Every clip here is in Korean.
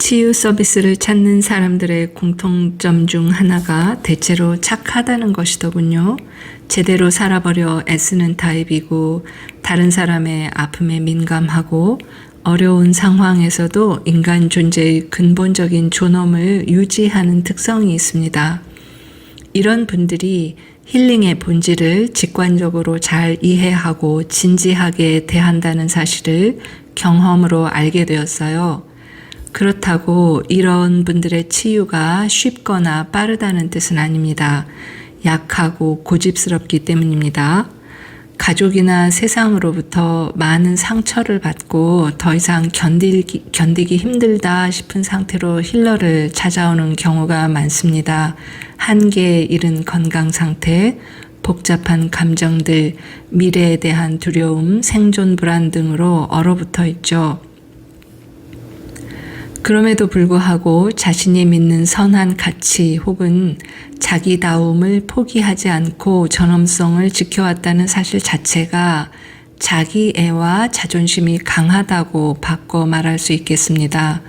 치유 서비스를 찾는 사람들의 공통점 중 하나가 대체로 착하다는 것이더군요. 제대로 살아보려 애쓰는 타입이고 다른 사람의 아픔에 민감하고 어려운 상황에서도 인간 존재의 근본적인 존엄을 유지하는 특성이 있습니다. 이런 분들이 힐링의 본질을 직관적으로 잘 이해하고 진지하게 대한다는 사실을 경험으로 알게 되었어요. 그렇다고 이런 분들의 치유가 쉽거나 빠르다는 뜻은 아닙니다. 약하고 고집스럽기 때문입니다. 가족이나 세상으로부터 많은 상처를 받고 더 이상 견디기 힘들다 싶은 상태로 힐러를 찾아오는 경우가 많습니다. 한계에 이른 건강 상태, 복잡한 감정들, 미래에 대한 두려움, 생존 불안 등으로 얼어붙어 있죠. 그럼에도 불구하고 자신이 믿는 선한 가치 혹은 자기다움을 포기하지 않고 전엄성을 지켜왔다는 사실 자체가 자기애와 자존심이 강하다고 바꿔 말할 수 있겠습니다.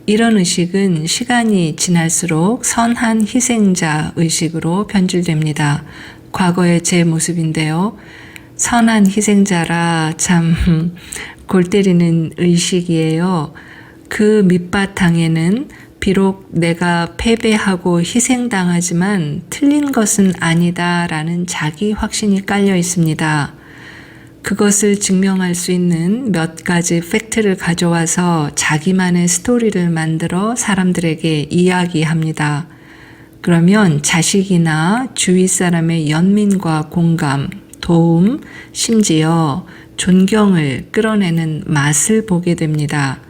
이런 의식은 시간이 지날수록 선한 희생자 의식으로 변질됩니다. 과거의 제 모습인데요. 선한 희생자라 참 골 때리는 의식이에요. 그 밑바탕에는 비록 내가 패배하고 희생당하지만 틀린 것은 아니다라는 자기 확신이 깔려 있습니다. 그것을 증명할 수 있는 몇 가지 팩트를 가져와서 자기만의 스토리를 만들어 사람들에게 이야기합니다. 그러면 자식이나 주위 사람의 연민과 공감, 도움, 심지어 존경을 끌어내는 맛을 보게 됩니다.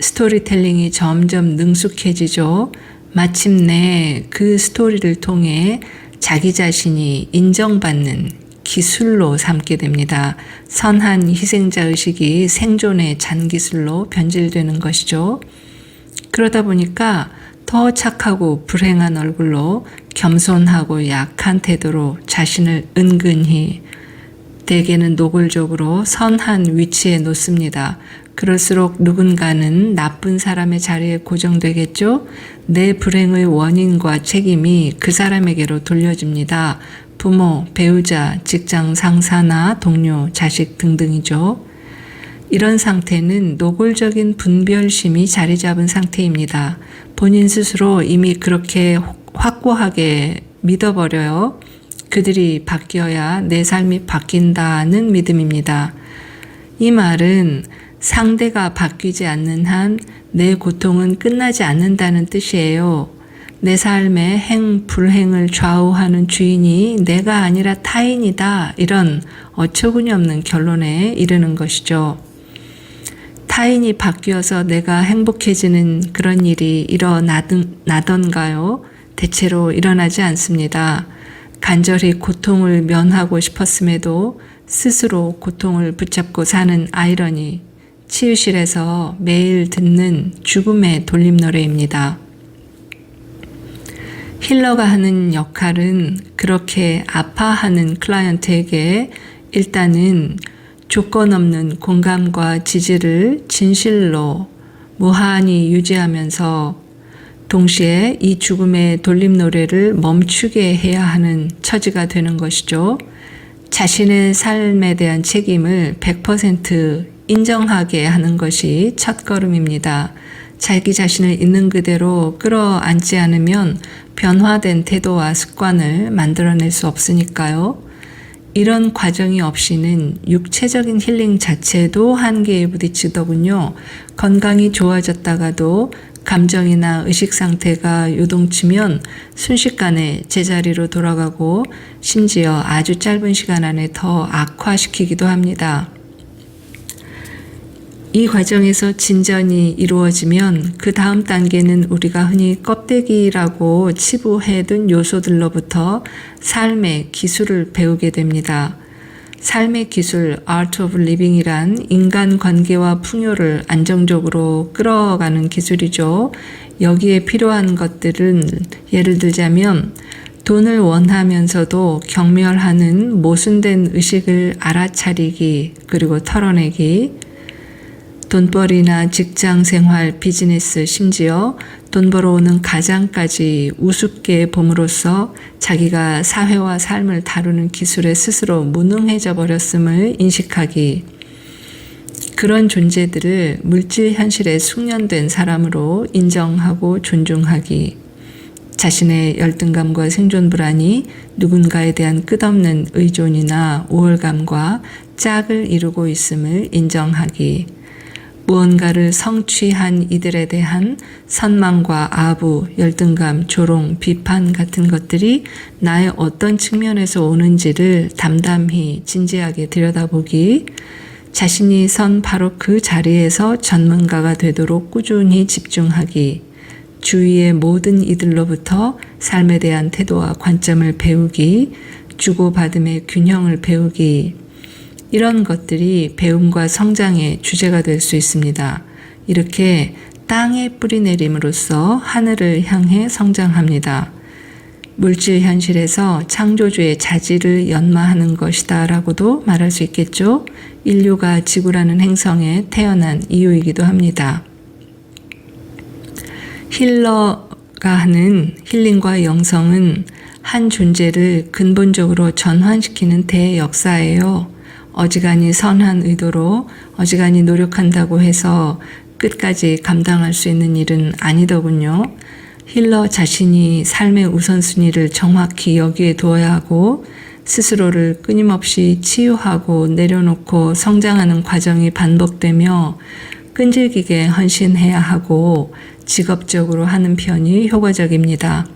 스토리텔링이 점점 능숙해지죠. 마침내 그 스토리를 통해 자기 자신이 인정받는 기술로 삼게 됩니다. 선한 희생자 의식이 생존의 잔기술로 변질되는 것이죠. 그러다 보니까 더 착하고 불행한 얼굴로 겸손하고 약한 태도로 자신을 은근히 대개는 노골적으로 선한 위치에 놓습니다. 그럴수록 누군가는 나쁜 사람의 자리에 고정되겠죠? 내 불행의 원인과 책임이 그 사람에게로 돌려집니다. 부모, 배우자, 직장 상사나 동료, 자식 등등이죠. 이런 상태는 노골적인 분별심이 자리 잡은 상태입니다. 본인 스스로 이미 그렇게 확고하게 믿어버려요. 그들이 바뀌어야 내 삶이 바뀐다는 믿음입니다. 이 말은 상대가 바뀌지 않는 한 내 고통은 끝나지 않는다는 뜻이에요. 내 삶의 행, 불행을 좌우하는 주인이 내가 아니라 타인이다. 이런 어처구니 없는 결론에 이르는 것이죠. 타인이 바뀌어서 내가 행복해지는 그런 일이 일어나던가요? 대체로 일어나지 않습니다. 간절히 고통을 면하고 싶었음에도 스스로 고통을 붙잡고 사는 아이러니, 치유실에서 매일 듣는 죽음의 돌림노래입니다. 힐러가 하는 역할은 그렇게 아파하는 클라이언트에게 일단은 조건 없는 공감과 지지를 진실로 무한히 유지하면서 동시에 이 죽음의 돌림노래를 멈추게 해야 하는 처지가 되는 것이죠. 자신의 삶에 대한 책임을 100% 인정하게 하는 것이 첫걸음입니다. 자기 자신을 있는 그대로 끌어안지 않으면 변화된 태도와 습관을 만들어낼 수 없으니까요. 이런 과정이 없이는 육체적인 힐링 자체도 한계에 부딪히더군요. 건강이 좋아졌다가도 감정이나 의식 상태가 요동치면 순식간에 제자리로 돌아가고 심지어 아주 짧은 시간 안에 더 악화시키기도 합니다. 이 과정에서 진전이 이루어지면 그 다음 단계는 우리가 흔히 껍데기라고 치부해둔 요소들로부터 삶의 기술을 배우게 됩니다. 삶의 기술, Art of Living이란 인간관계와 풍요를 안정적으로 끌어가는 기술이죠. 여기에 필요한 것들은 예를 들자면 돈을 원하면서도 경멸하는 모순된 의식을 알아차리기, 그리고 털어내기, 돈벌이나 직장 생활, 비즈니스, 심지어 돈 벌어오는 가장까지 우습게 봄으로써 자기가 사회와 삶을 다루는 기술에 스스로 무능해져 버렸음을 인식하기. 그런 존재들을 물질 현실에 숙련된 사람으로 인정하고 존중하기. 자신의 열등감과 생존 불안이 누군가에 대한 끝없는 의존이나 우월감과 짝을 이루고 있음을 인정하기. 무언가를 성취한 이들에 대한 선망과 아부, 열등감, 조롱, 비판 같은 것들이 나의 어떤 측면에서 오는지를 담담히 진지하게 들여다보기. 자신이 선 바로 그 자리에서 전문가가 되도록 꾸준히 집중하기. 주위의 모든 이들로부터 삶에 대한 태도와 관점을 배우기. 주고받음의 균형을 배우기. 이런 것들이 배움과 성장의 주제가 될 수 있습니다. 이렇게 땅에 뿌리 내림으로써 하늘을 향해 성장합니다. 물질 현실에서 창조주의 자질을 연마하는 것이다 라고도 말할 수 있겠죠. 인류가 지구라는 행성에 태어난 이유이기도 합니다. 힐러가 하는 힐링과 영성은 한 존재를 근본적으로 전환시키는 대역사예요. 어지간히 선한 의도로 어지간히 노력한다고 해서 끝까지 감당할 수 있는 일은 아니더군요. 힐러 자신이 삶의 우선순위를 정확히 여기에 두어야 하고 스스로를 끊임없이 치유하고 내려놓고 성장하는 과정이 반복되며 끈질기게 헌신해야 하고 직업적으로 하는 편이 효과적입니다.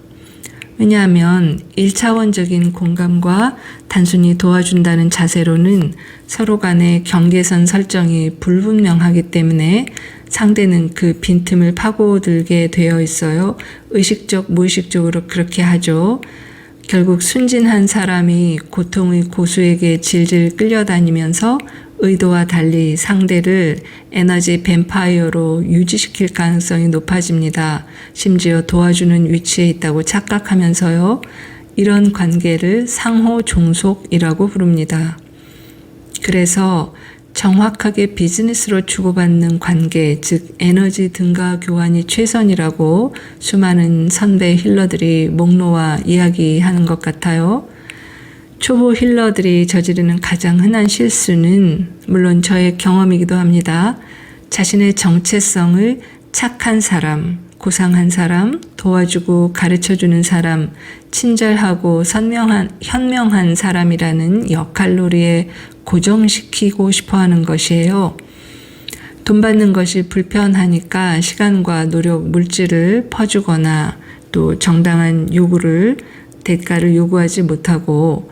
왜냐하면 1차원적인 공감과 단순히 도와준다는 자세로는 서로 간의 경계선 설정이 불분명하기 때문에 상대는 그 빈틈을 파고들게 되어 있어요. 의식적, 무의식적으로 그렇게 하죠. 결국 순진한 사람이 고통의 고수에게 질질 끌려다니면서 의도와 달리 상대를 에너지 뱀파이어로 유지시킬 가능성이 높아집니다. 심지어 도와주는 위치에 있다고 착각하면서요. 이런 관계를 상호 종속이라고 부릅니다. 그래서 정확하게 비즈니스로 주고받는 관계, 즉 에너지 등가 교환이 최선이라고 수많은 선배 힐러들이 목 놓아 이야기하는 것 같아요. 초보 힐러들이 저지르는 가장 흔한 실수는 물론 저의 경험이기도 합니다. 자신의 정체성을 착한 사람, 고상한 사람, 도와주고 가르쳐주는 사람, 친절하고 현명한 사람이라는 역할놀이에 고정시키고 싶어하는 것이에요. 돈 받는 것이 불편하니까 시간과 노력, 물질을 퍼주거나 또 정당한 대가를 요구하지 못하고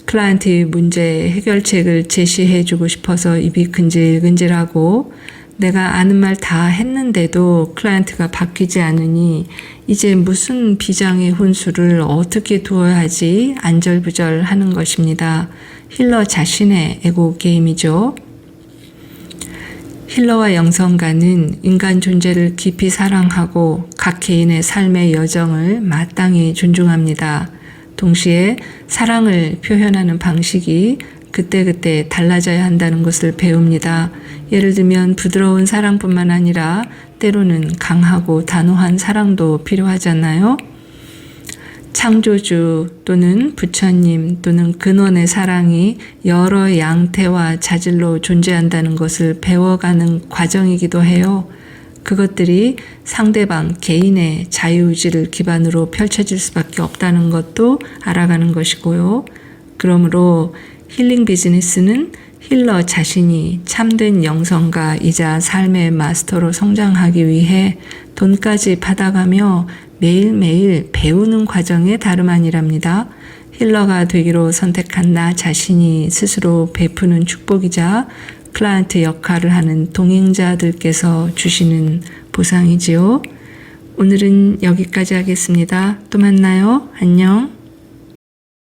클라이언트의 문제 해결책을 제시해주고 싶어서 입이 근질근질하고 내가 아는 말 다 했는데도 클라이언트가 바뀌지 않으니 이제 무슨 비장의 혼수를 어떻게 두어야 하지 안절부절하는 것입니다. 힐러 자신의 에고 게임이죠. 힐러와 영성가는 인간 존재를 깊이 사랑하고 각 개인의 삶의 여정을 마땅히 존중합니다. 동시에 사랑을 표현하는 방식이 그때그때 달라져야 한다는 것을 배웁니다. 예를 들면 부드러운 사랑뿐만 아니라 때로는 강하고 단호한 사랑도 필요하잖아요. 창조주 또는 부처님 또는 근원의 사랑이 여러 양태와 자질로 존재한다는 것을 배워가는 과정이기도 해요. 그것들이 상대방 개인의 자유의지를 기반으로 펼쳐질 수밖에 없다는 것도 알아가는 것이고요. 그러므로 힐링 비즈니스는 힐러 자신이 참된 영성가이자 삶의 마스터로 성장하기 위해 돈까지 받아가며 매일매일 배우는 과정의 다름 아니랍니다. 힐러가 되기로 선택한 나 자신이 스스로 베푸는 축복이자 클라이언트 역할을 하는 동행자들께서 주시는 보상이지요. 오늘은 여기까지 하겠습니다. 또 만나요. 안녕.